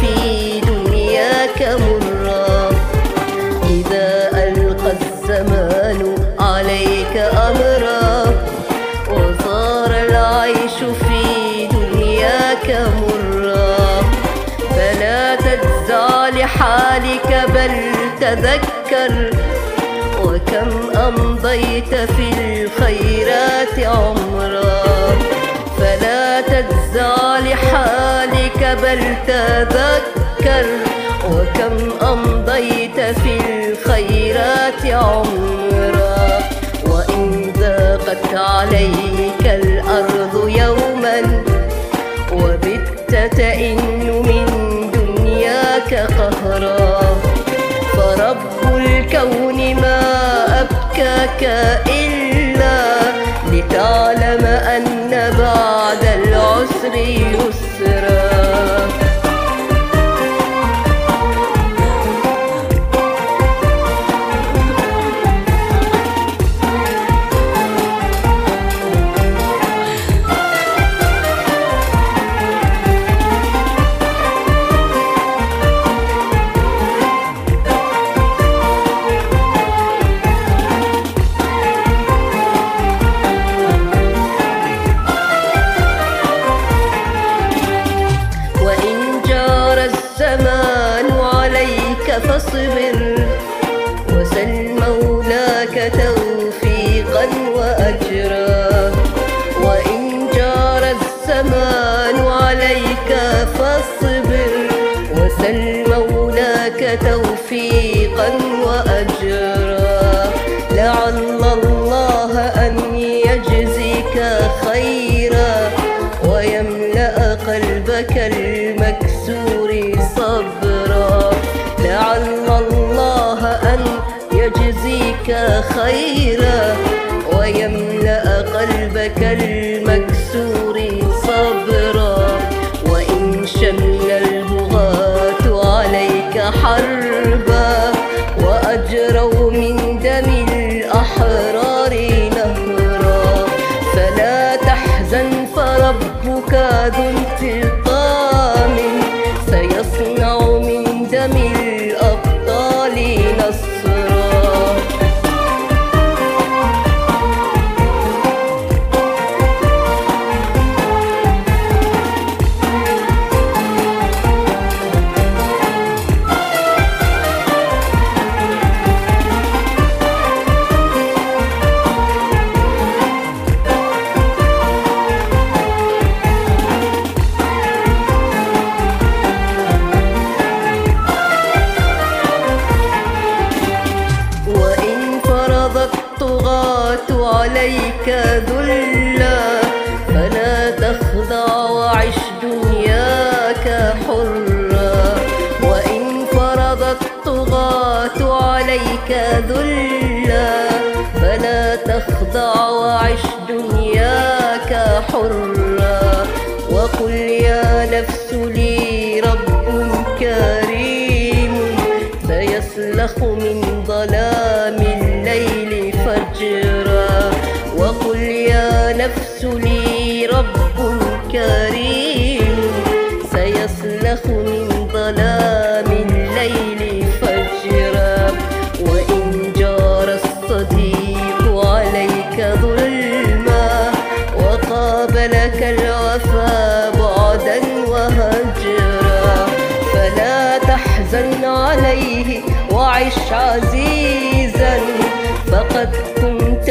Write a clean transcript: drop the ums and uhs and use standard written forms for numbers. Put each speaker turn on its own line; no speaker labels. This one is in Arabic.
في دنياك مرا. إذا ألقى الزمان عليك أمرا وصار العيش في دنياك مرا، فلا تجزع لحالك بل تذكر وكم أمضيت في الخيرات عمرا. فلا تجزع لحالك بل تذكر وكم أمضيت في الخيرات عمرا. وإن ضاقت عليك الأرض يوما وبت تئن من دنياك قهرا، فرب الكون ما أبكاك إلا لتعلم أن بعد العسر يسرا. فاصبر وسل مولاك توفيقا وأجرا. وإن جار الزمان عليك فاصبر وسل مولاك توفيقا وأجرا. لعل الله أن يجزيك خيرا ويملأ قلبك المكسور صبرا. لعل الله أن يجزيك خيرا ويملأ قلبك المكسور صبرا. وإن شمل البغاة عليك حربا وأجروا من دم الأحرار نهرا، فلا تحزن فربك ذو انتقام سيصنع من دم الأبطال نصرا. عليك ذلا فلا تخضع وعش دنياك حرا. وإن فرض الطغاة عليك ذلا فلا تخضع وعش دنياك حرا. وقل يا نفس لي رب كريم سيسلخ من ظلام الليل فجرا. وقل يا نفس لي رب كريم سيسلخ من ظلام الليل فجرا. وإن جار الصديق عليك ظلما وقابلك الوفا بعدا وهجرا، فلا تحزن عليه وعش عزيزا فقد كنت